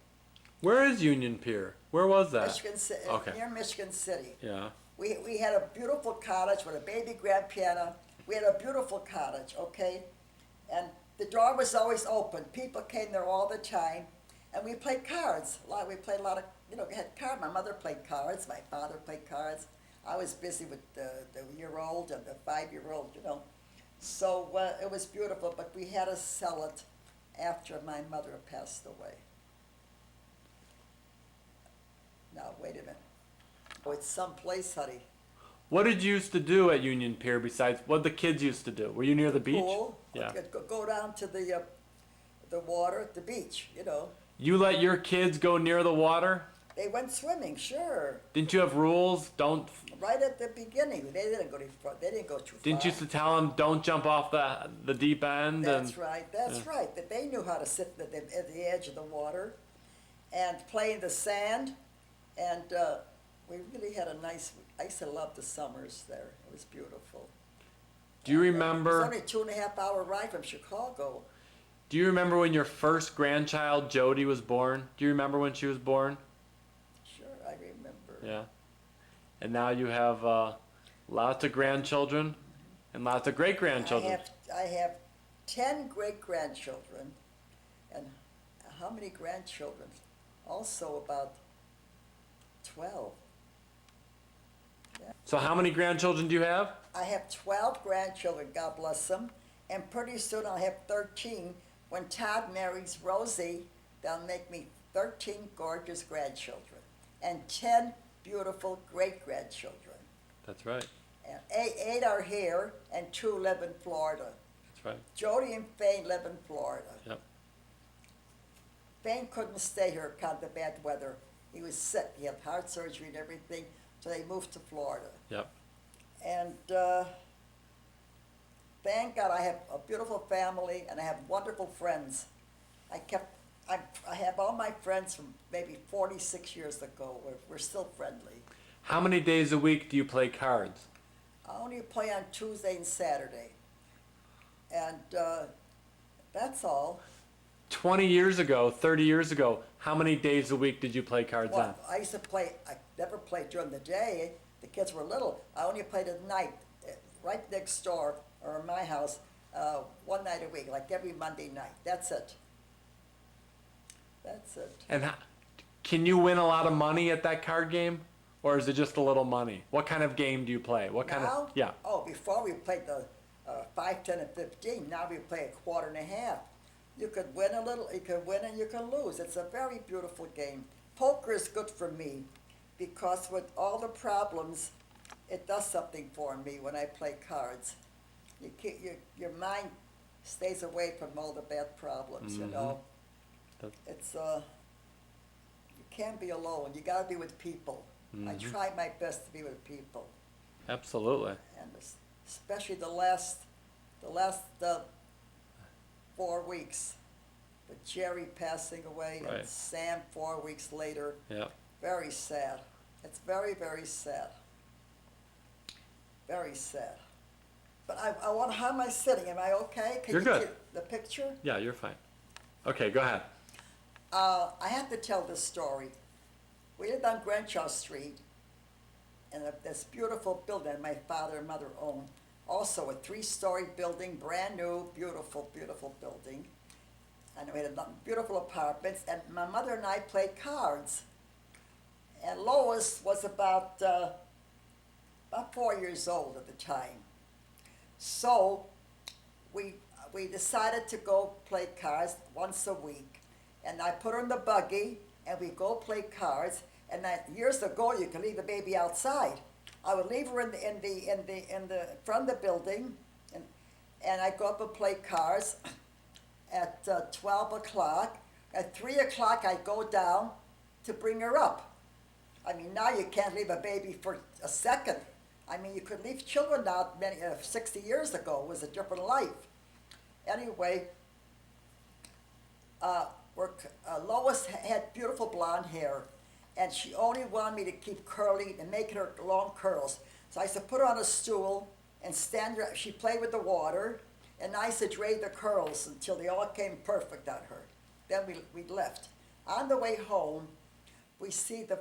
Where is Union Pier? Where was that? Michigan City, Okay. near Michigan City. Yeah. We had a beautiful cottage with a baby grand piano. We had a beautiful cottage, okay? And the door was always open. People came there all the time. And we played cards. We played a lot of, had cards. My mother played cards. My father played cards. I was busy with the year-old and the 5-year-old, So it was beautiful, but we had to sell it after my mother passed away. Now, wait a minute. Oh, it's someplace, honey. What did you used to do at Union Pier besides what the kids used to do? Were you near the beach? Pool. Yeah. Go down to the water at the beach, You let your kids go near the water? They went swimming, sure. Didn't you have rules? Don't. Right at the beginning, they didn't go too far. They didn't go too far. Didn't you used to tell them don't jump off the deep end? That's right. That's right. That they knew how to sit at the edge of the water, and play in the sand, and we really had a nice. I used to love the summers there. It was beautiful. Do you It remember? was only a 2.5-hour ride from Chicago. Do you remember when your first grandchild Jody was born? Do you remember when she was born? Sure, I remember. Yeah. And now you have lots of grandchildren and lots of great grandchildren. I have 10 great grandchildren, and how many grandchildren? Also about 12. So how many grandchildren do you have? I have 12 grandchildren, God bless them, and pretty soon I'll have 13. When Todd marries Rosie, they'll make me 13 gorgeous grandchildren and 10 beautiful great-grandchildren. That's right. And eight are here, and 2 live in Florida. That's right. Jody and Fane live in Florida. Yep. Fane couldn't stay here because of the bad weather. He was sick. He had heart surgery and everything, so they moved to Florida. Yep. And thank God I have a beautiful family and I have wonderful friends. I have all my friends from maybe 46 years ago. We're still friendly. How many days a week do you play cards? I only play on Tuesday and Saturday. And that's all. 20 years ago, 30 years ago, how many days a week did you play cards on? Well, I used to play, I never played during the day. The kids were little. I only played at night, right next door, or in my house, one night a week, like every Monday night. That's it. That's it. And can you win a lot of money at that card game? Or is it just a little money? What kind of game do you play? What kind Now? of, yeah. Oh, before we played the 5, 10, and 15. Now we play a quarter and a half. You could win a little, you can win and you can lose. It's a very beautiful game. Poker is good for me because with all the problems, it does something for me when I play cards. You keep, your mind stays away from all the bad problems, you know. It's, you can't be alone. You gotta be with people. I try my best to be with people. Absolutely. And especially the last 4 weeks, with Jerry passing away Right. and Sam 4 weeks later. Yeah. Very sad. It's very, very sad. Very sad. But I want, how am I sitting? Am I okay? Can You're you good. see the picture? Yeah, you're fine. Okay, go ahead. I have to tell this story. We lived on Grenshaw Street, in this beautiful building that my father and mother owned. Also a 3-story building, brand new, beautiful, beautiful building. And we had beautiful apartments, and my mother and I played cards. And Lois was about 4 years old at the time. So we decided to go play cards once a week. And I put her in the buggy, and we go play cards. And years ago, you could leave a baby outside. I would leave her in the front of the building, and I'd go up and play cards at 12 o'clock. At 3 o'clock, I'd go down to bring her up. I mean, now you can't leave a baby for a second. I mean, you could leave children out 60 years ago. It was a different life. Anyway, Lois had beautiful blonde hair, and she only wanted me to keep curling and making her long curls. So I used to put her on a stool and stand her. She played with the water, and I used to braid the curls until they all came perfect on her. Then we left. On the way home, we see the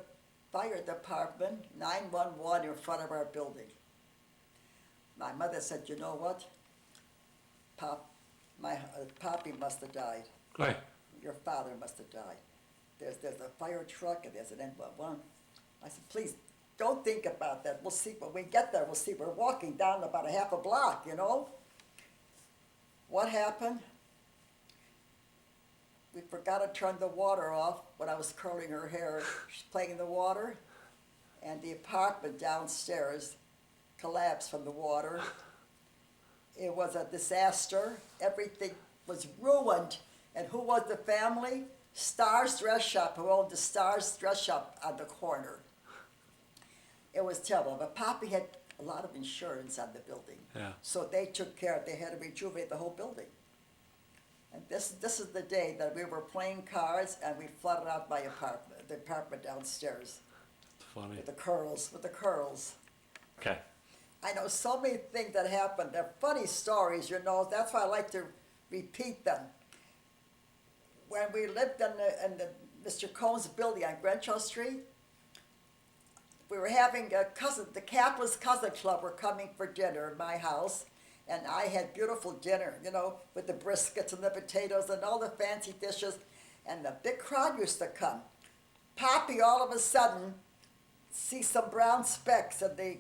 fire department, 911, in front of our building. My mother said, "You know what? Poppy must have died. Right. Your father must have died. There's a fire truck and there's an N11. I said, "Please, don't think about that. We'll see when we get there. We'll see. We're walking down about a half a block, you know." What happened? We forgot to turn the water off when I was curling her hair. She's playing in the water, and the apartment downstairs collapsed from the water. It was a disaster. Everything was ruined. And who was the family? Star's Dress Shop, who owned the Star's Dress Shop on the corner. It was terrible. But Poppy had a lot of insurance on the building. Yeah. So they took care of it. They had to rejuvenate the whole building. And this is the day that we were playing cards and we flooded out my apartment, the apartment downstairs. It's funny. With the curls. Okay. I know so many things that happened. They're funny stories, you know. That's why I like to repeat them. When we lived in the Mr. Cohn's building on Grenshaw Street, we were having the Capitalist Cousin Club were coming for dinner in my house, and I had beautiful dinner, you know, with the briskets and the potatoes and all the fancy dishes, and the big crowd used to come. Poppy all of a sudden sees some brown specks in the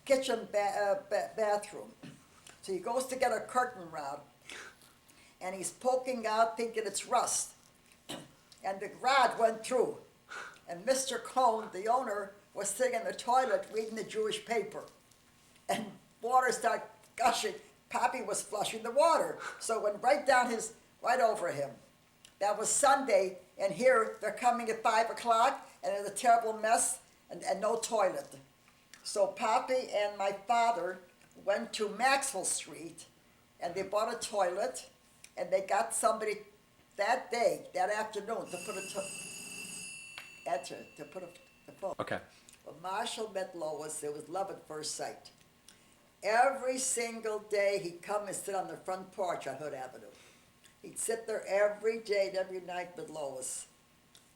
kitchen bathroom. So he goes to get a curtain rod, and he's poking out thinking it's rust. And the rod went through. And Mr. Cohn, the owner, was sitting in the toilet reading the Jewish paper. And water started gushing. Poppy was flushing the water. So it went right over him. That was Sunday, and here they're coming at 5 o'clock, and there's a terrible mess and no toilet. So Poppy and my father went to Maxwell Street, and they bought a toilet, and they got somebody that afternoon, to put the phone. Okay. Well, Marshall met Lois. It was love at first sight. Every single day he'd come and sit on the front porch on Hood Avenue. He'd sit there every day and every night with Lois.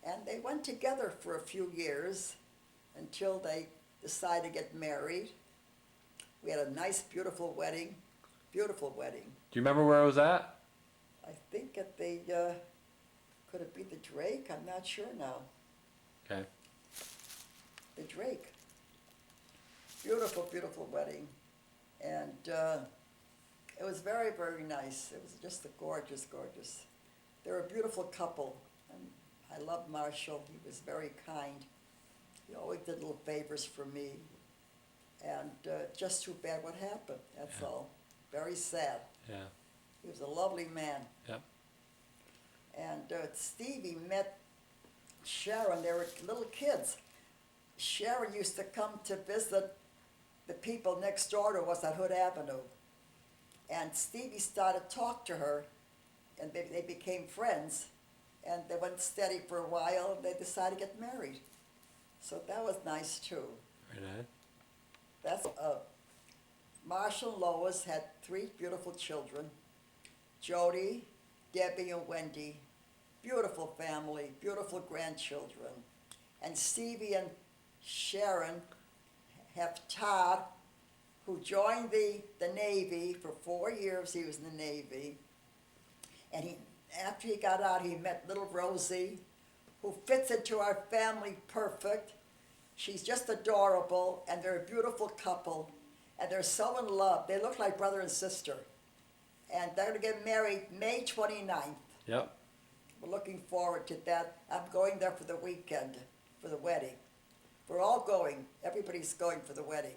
And they went together for a few years until they decided to get married. We had a nice, beautiful wedding. Beautiful wedding. Do you remember where it was at? I think at the, could it be the Drake? I'm not sure now. Okay. The Drake. Beautiful, beautiful wedding. And it was very, very nice. It was just a gorgeous, gorgeous. They're a beautiful couple. And I love Marshall. He was very kind. He always did little favors for me. And just too bad what happened, that's all. Very sad. Yeah. He was a lovely man. Yep. And Stevie met Sharon. They were little kids. Sharon used to come to visit the people next door to us on Hood Avenue. And Stevie started to talk to her, and they became friends. And they went steady for a while, and they decided to get married. So that was nice, too. Very nice. That's Marshall and Lois had 3 beautiful children, Jody, Debbie, and Wendy. Beautiful family, beautiful grandchildren. And Stevie and Sharon have Todd, who joined the Navy for 4 years. He was in the Navy. And after he got out, he met little Rosie, who fits into our family perfect. She's just adorable, and they're a beautiful couple, and they're so in love. They look like brother and sister. And they're going to get married May 29th. Yep. We're looking forward to that. I'm going there for the weekend, for the wedding. We're all going. Everybody's going for the wedding.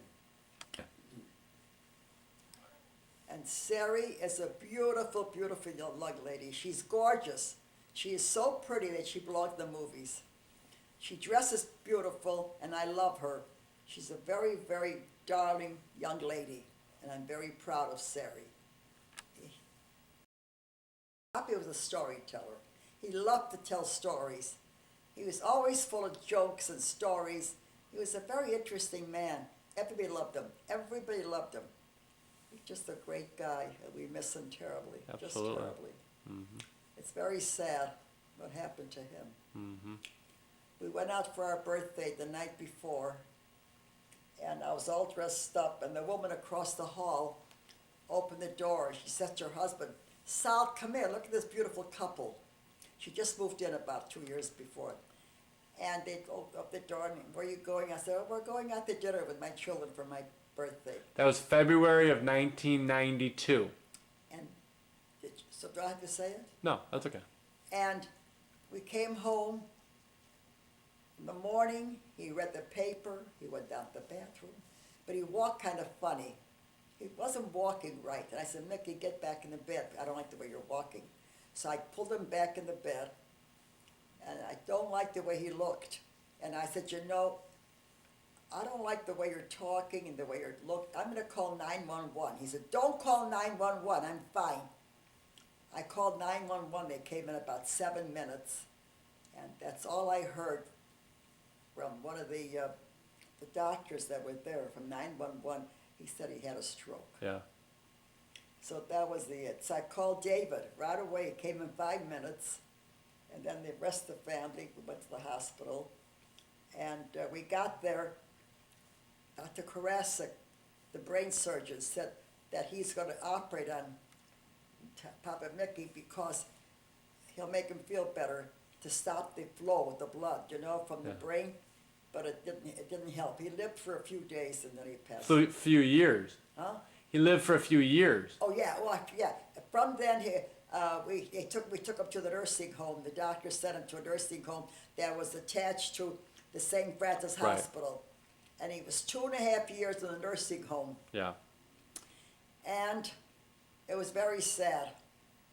And Sari is a beautiful, beautiful young lady. She's gorgeous. She is so pretty that she belongs to the movies. She dresses beautiful, and I love her. She's a very, very darling young lady, and I'm very proud of Sari. Papi was a storyteller. He loved to tell stories. He was always full of jokes and stories. He was a very interesting man. Everybody loved him. Everybody loved him. He's just a great guy, and we miss him terribly. Just Absolutely. terribly. It's very sad what happened to him. We went out for our birthday the night before, and I was all dressed up, and the woman across the hall opened the door. She said to her husband, "Sal, come here, look at this beautiful couple." She just moved in about 2 years before. And they opened up the door, and where are you going? I said, "Oh, we're going out to dinner with my children for my birthday." That was February of 1992. And so do I have to say it? No, that's okay. And we came home in the morning. He read the paper. He went down to the bathroom. But he walked kind of funny. He wasn't walking right. And I said, "Mickey, get back in the bed. I don't like the way you're walking." So I pulled him back in the bed. And I don't like the way he looked. And I said, "You know, I don't like the way you're talking and the way you look. I'm going to call 911. He said, "Don't call 911. I'm fine." I called 911. They came in about 7 minutes. And that's all I heard from one of the doctors that were there from 911. He said he had a stroke. Yeah. So that was it. So I called David right away. He came in 5 minutes. And then the rest of the family, we went to the hospital. And we got there. Dr. Karasik, the brain surgeon, said that he's going to operate on Papa Mickey because he'll make him feel better to stop the flow of the blood, from the brain. But it didn't help. He lived for a few days and then he passed. Few years. Huh? He lived for a few years. Oh yeah, well yeah. From then we took him to the nursing home. The doctor sent him to a nursing home that was attached to the St. Francis Right. Hospital, and he was 2.5 years in the nursing home, Yeah. and it was very sad,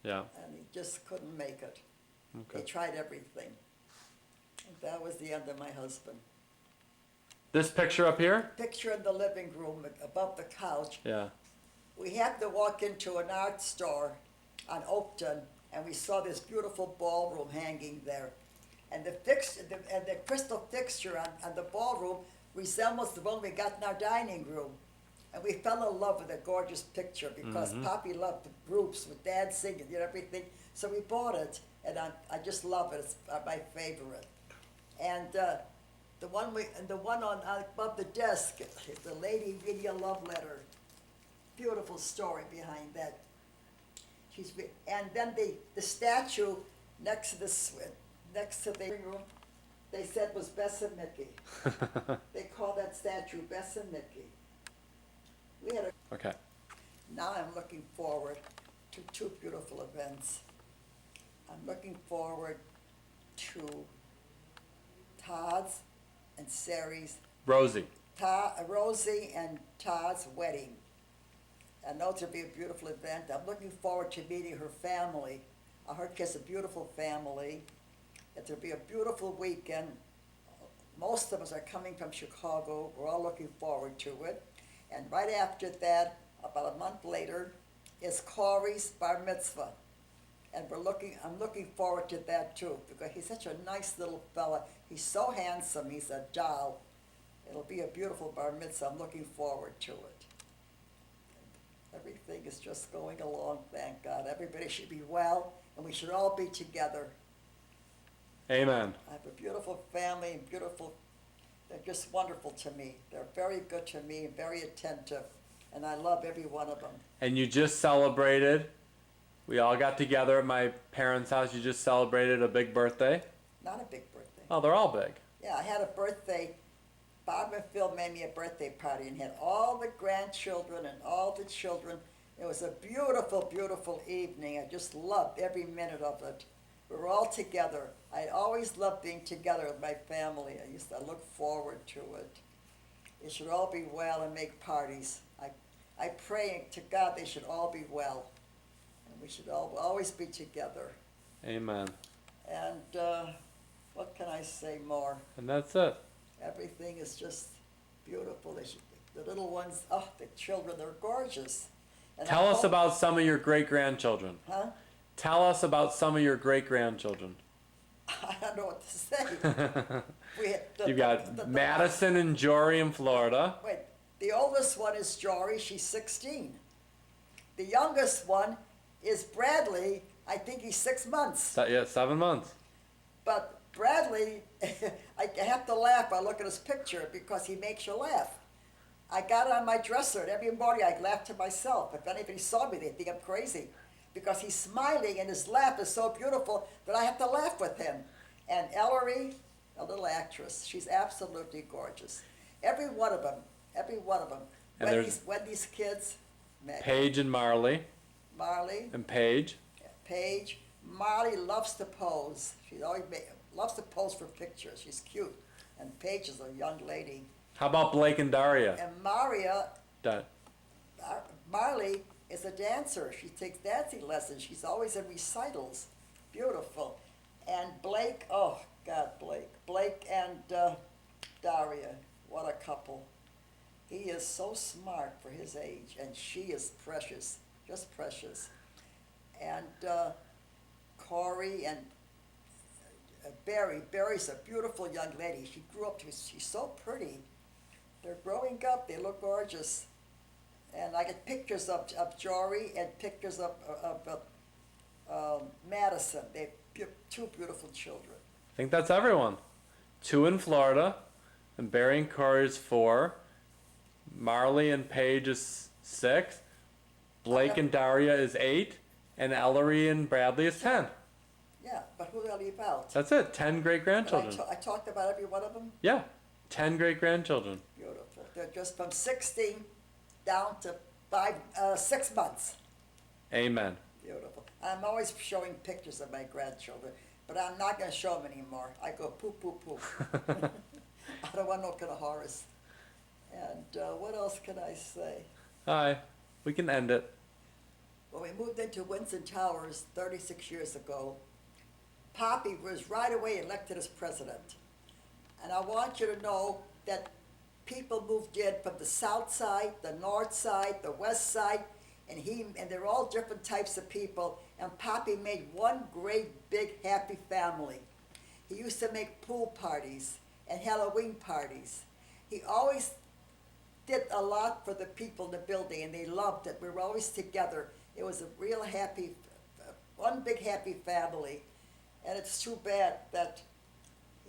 Yeah. and he just couldn't make it. Okay. They tried everything, and that was the end of my husband. This picture up here? Picture in the living room above the couch. Yeah. We happened to walk into an art store on Oakton, and we saw this beautiful ballroom hanging there. And the crystal fixture on the ballroom resembles the one we got in our dining room. And we fell in love with the gorgeous picture because Poppy loved the groups with dancing and everything. So we bought it, and I just love it. It's my favorite. And the one on above the desk, the lady reading a love letter. Beautiful story behind that. And then the statue next to the living room, they said was Bess and Mickey. They call that statue Bess and Mickey. We had Okay. Now I'm looking forward to 2 beautiful events. I'm looking forward to Todd's and Sari's, Rosie. Rosie and Todd's wedding. I know it'll be a beautiful event. I'm looking forward to meeting her family. Her kids a beautiful family. It'll be a beautiful weekend. Most of us are coming from Chicago. We're all looking forward to it. And right after that, about a month later, is Corey's bar mitzvah. And I'm looking forward to that too, because he's such a nice little fella. He's so handsome, he's a doll. It'll be a beautiful bar mitzvah. I'm looking forward to it. Everything is just going along, thank God. Everybody should be well, and we should all be together. Amen. I have a beautiful family, and they're just wonderful to me. They're very good to me, and very attentive, and I love every one of them. And you just celebrated, we all got together at my parents' house, you just celebrated a big birthday? Not a big birthday. Oh, they're all big. Yeah, I had a birthday. Bob and Phil made me a birthday party and had all the grandchildren and all the children. It was a beautiful, beautiful evening. I just loved every minute of it. We were all together. I always loved being together with my family. I look forward to it. They should all be well and make parties. I pray to God they should all be well. And we should always be together. Amen. And what can I say more? And that's it. Everything is just beautiful. The little ones, the children, they're gorgeous. And Tell I us hope- about some of your great-grandchildren. Huh? Tell us about some of your great-grandchildren. I don't know what to say. We had You got Madison and Jory in Florida. Wait, the oldest one is Jory, she's 16. The youngest one is Bradley, I think he's 6 months. Yeah, 7 months. But Bradley, I have to laugh by looking at his picture because he makes you laugh. I got it on my dresser, and every morning I laugh to myself. If anybody saw me, they'd think I'm crazy. Because he's smiling and his laugh is so beautiful that I have to laugh with him. And Ellery, a little actress, she's absolutely gorgeous. Every one of them, every one of them. And Wendy's kids, Paige and Marley. Marley, And Paige. Paige. Marley loves to pose. She always loves to pose for pictures. She's cute. And Paige is a young lady. How about Blake and Daria? And Marley is a dancer. She takes dancing lessons. She's always in recitals. Beautiful. And Blake, oh God, Blake. Blake and Daria, what a couple. He is so smart for his age, and she is precious, just precious. And Corey and Barry. Barry's a beautiful young lady. She grew up, she's so pretty. They're growing up, they look gorgeous. And I get pictures of Jory and pictures of Madison. They're two beautiful children. I think that's everyone. 2 in Florida, and Barry and Corey is 4. Marley and Paige is 6. Blake and Daria is 8. And Ellery and Bradley is 10. Yeah, but who did I leave out? That's it. 10 great grandchildren. I talked about every one of them. Yeah, 10 great grandchildren. Beautiful. They're just from 16 down to 6 months. Amen. Beautiful. I'm always showing pictures of my grandchildren, but I'm not going to show them anymore. I go poop, poop, poop. I don't want no kind of horrors. And what else can I say? Hi, we can end it. When we moved into Windsor Towers 36 years ago, Poppy was right away elected as president. And I want you to know that people moved in from the south side, the north side, the west side, and they're all different types of people. And Poppy made one great, big, happy family. He used to make pool parties and Halloween parties. He always did a lot for the people in the building, and they loved it. We were always together. It was a real happy, one big happy family. And it's too bad that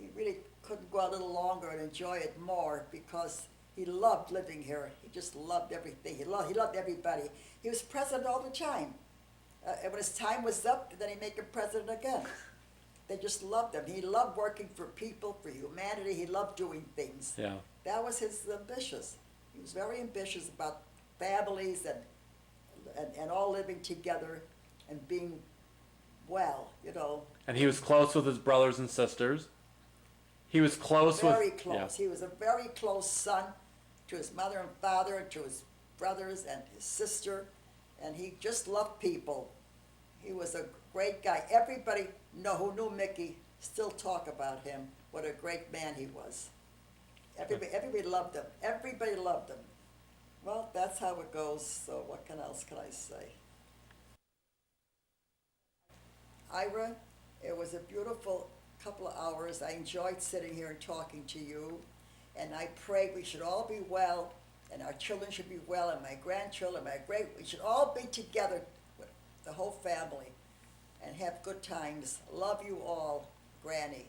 he really couldn't go a little longer and enjoy it more, because he loved living here. He just loved everything. He loved everybody. He was president all the time. And when his time was up, then he'd make him president again. They just loved him. He loved working for people, for humanity. He loved doing things. Yeah. That was his ambitious. He was very ambitious about families and all living together and being well, you know. And he was close with his brothers and sisters. He was close Very with... close. Yeah. He was a very close son to his mother and father, and to his brothers and his sister, and he just loved people. He was a great guy. Everybody who knew Mickey still talk about him, what a great man he was. Everybody loved him. Everybody loved him. Well, that's how it goes, so what else can I say? Ira, it was a beautiful couple of hours. I enjoyed sitting here and talking to you, and I pray we should all be well, and our children should be well, and my grandchildren, we should all be together with the whole family and have good times. Love you all, Granny.